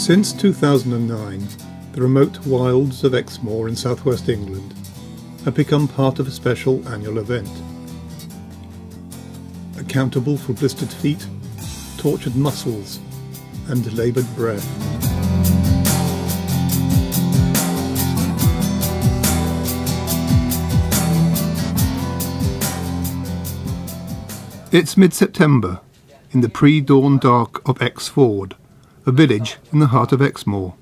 Since 2009, the remote wilds of Exmoor in southwest England have become part of a special annual event. Accountable for blistered feet, tortured muscles and laboured breath. It's mid-September, in the pre-dawn dark of Exford, a village in the heart of Exmoor,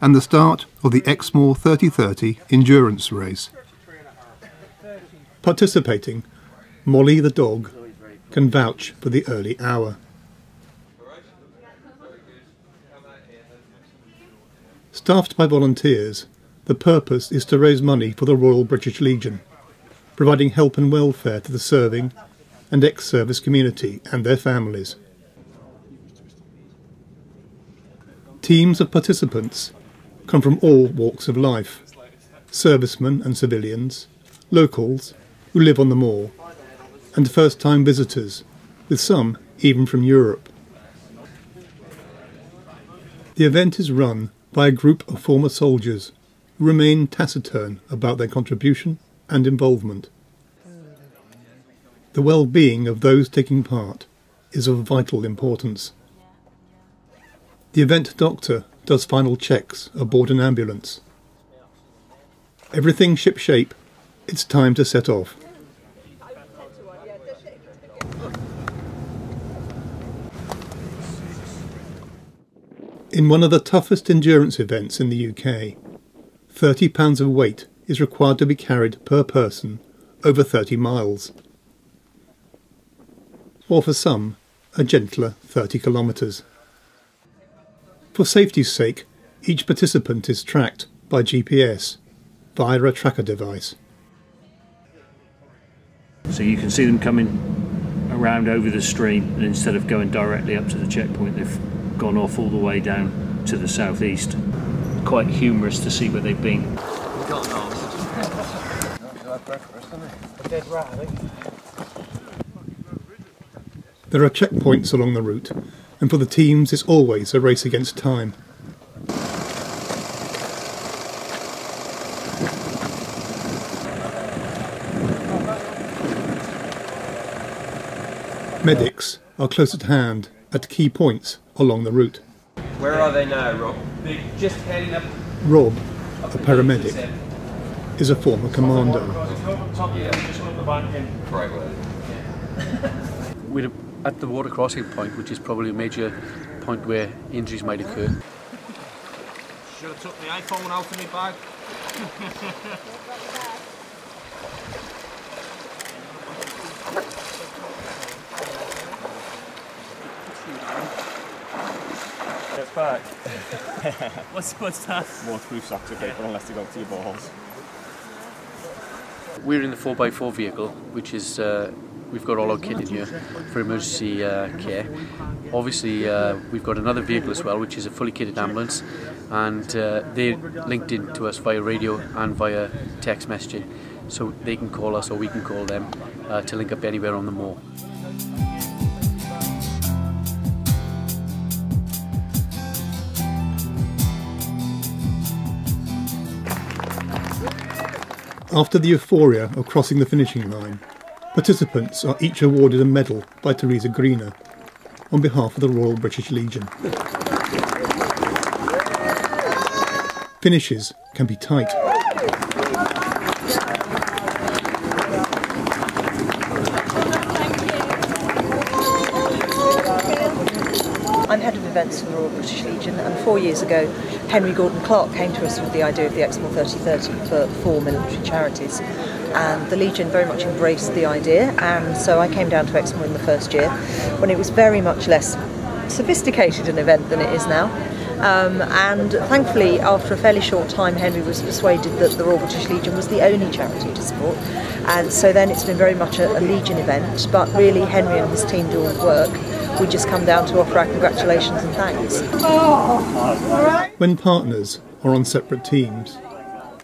and the start of the Exmoor 3030 endurance race. Participating, Molly the dog can vouch for the early hour. Staffed by volunteers, the purpose is to raise money for the Royal British Legion, providing help and welfare to the serving and ex-service community and their families. Teams of participants come from all walks of life, servicemen and civilians, locals who live on the moor, and first-time visitors, with some even from Europe. The event is run by a group of former soldiers who remain taciturn about their contribution and involvement. The well-being of those taking part is of vital importance. The event doctor does final checks aboard an ambulance. Everything shipshape, it's time to set off. In one of the toughest endurance events in the UK, 30 pounds of weight is required to be carried per person over 30 miles. Or for some, a gentler 30 kilometres. For safety's sake, each participant is tracked by GPS via a tracker device. So you can see them coming around over the stream, and instead of going directly up to the checkpoint, they've gone off all the way down to the southeast. Quite humorous to see where they've been. There are checkpoints along the route, and for the teams it's always a race against time. Medics are close at hand at key points along the route. Where are they now, Rob? They're just heading up. Rob, a paramedic, is a former commando. We're at the water crossing point, which is probably a major point where injuries might occur. Should have took my iPhone out of my bag. It's back. What's that? Waterproof socks are great, but unless they go to your balls. We're in the 4x4 vehicle, which is we've got all our kit in here for emergency care. Obviously, we've got another vehicle as well, which is a fully kitted ambulance, and they're linked in to us via radio and via text messaging, so they can call us or we can call them to link up anywhere on the moor. After the euphoria of crossing the finishing line, participants are each awarded a medal by Teresa Greener on behalf of the Royal British Legion. Finishes can be tight. I'm head of events for the Royal British Legion, and 4 years ago Henry Gordon Clark came to us with the idea of the Exmoor 3030 for 4 military charities, and the Legion very much embraced the idea, and so I came down to Exmoor in the first year when it was very much less sophisticated an event than it is now. And thankfully, after a fairly short time, Henry was persuaded that the Royal British Legion was the only charity to support, and so then it's been very much a Legion event, but really Henry and his team do all the work. We just come down to offer our congratulations and thanks. When partners are on separate teams,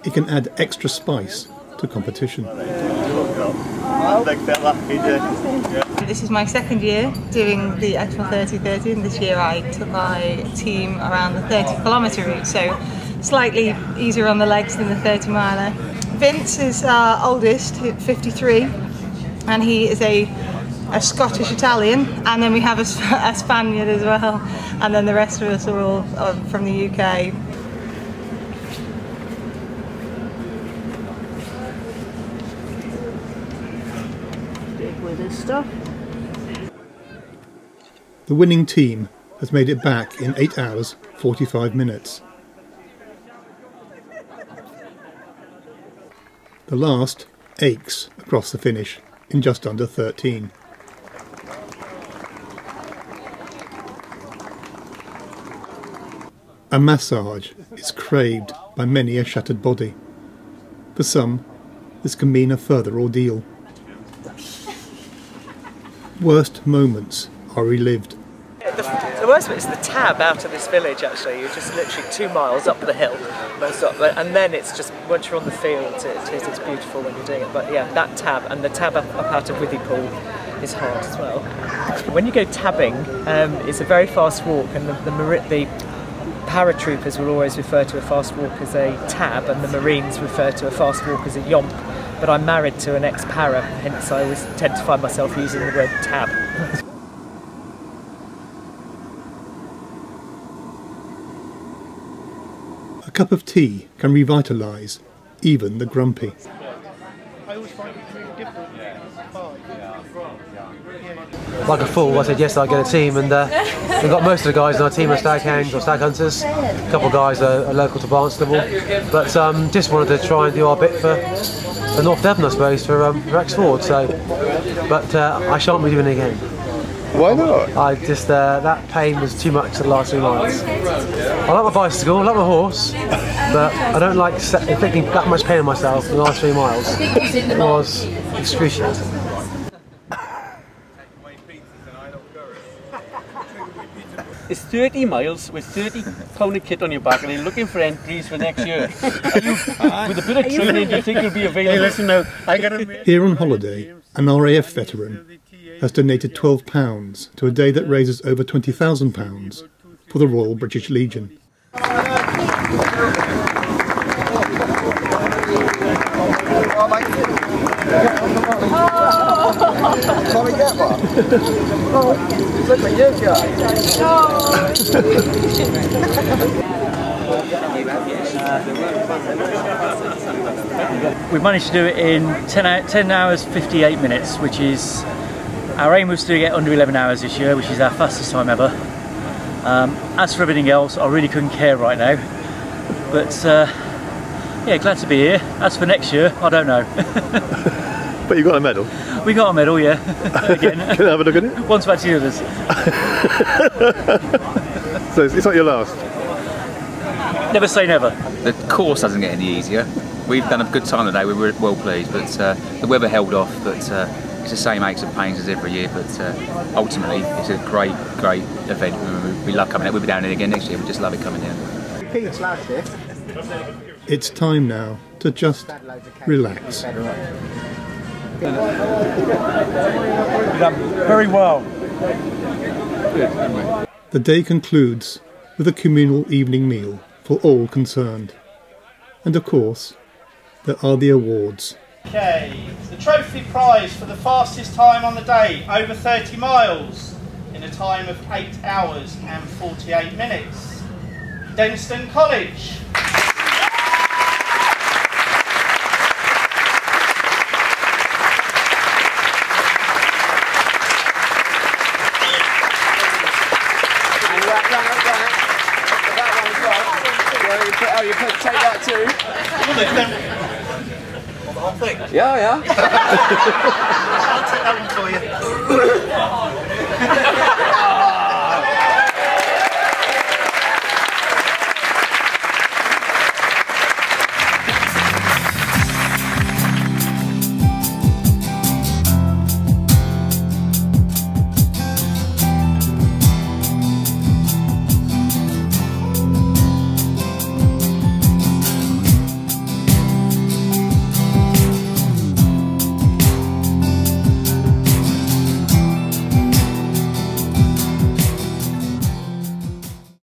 it can add extra spice to competition. Big fella, and this is my second year doing the Exmoor 30-30, and this year I took my team around the 30-kilometre route, so slightly easier on the legs than the 30-miler. Vince is our oldest, 53, and he is a Scottish Italian, and then we have a Spaniard as well, and then the rest of us are all from the UK. With this stuff. The winning team has made it back in 8 hours 45 minutes. The last aches across the finish in just under 13. A massage is craved by many a shattered body. For some, this can mean a further ordeal. Worst moments are relived. The worst bit is the tab out of this village, actually. You're just literally 2 miles up the hill, and then it's just, once you're on the field, it's beautiful when you're doing it. But yeah, that tab, and the tab up out of Withypool is hard as well. When you go tabbing, it's a very fast walk, and the paratroopers will always refer to a fast walk as a tab, and the Marines refer to a fast walk as a yomp. But I'm married to an ex-para, hence I always tend to find myself using the word tab. A cup of tea can revitalise even the grumpy. Like a fool, I said yes, I'd get a team, and we've got most of the guys in our team are stag hounds or stag hunters. A couple of guys are local to Barnstable, but just wanted to try and do our bit for North Devon, I suppose, for Exmoor. So, but I shan't be doing it again. Why not? I just that pain was too much for the last 3 miles. I like my bicycle, I like my horse, but I don't like inflicting that much pain on myself in the last 3 miles. It was excruciating. It's 30 miles with 30-pound kit on your back, and you're looking for entries for next year. With a bit of training, do you think you'll be available? Hey, listen now, I got a... Here on holiday, an RAF veteran has donated £12 to a day that raises over £20,000 for the Royal British Legion. Can we get one? Look at you guys. We've managed to do it in 10 hours 58 minutes, which is, our aim was to get under 11 hours this year, which is our fastest time ever. As for everything else, I really couldn't care right now, but yeah, glad to be here. As for next year, I don't know. But you got a medal? We got a medal, yeah. Again. Can I have a look at it? Once back to the others. So it's not your last? Never say never. The course doesn't get any easier. We've done a good time today, we were well pleased, but the weather held off, but it's the same aches and pains as every year, but ultimately it's a great event. We love coming out. We'll be down here again next year, we just love it coming here. It's time now to just relax. Very well. The day concludes with a communal evening meal for all concerned. And of course, there are the awards. Okay, the trophy prize for the fastest time on the day, over 30 miles, in a time of 8 hours and 48 minutes. Denstone College. You could take that too. On the whole thing? Yeah. I'll take that one for you.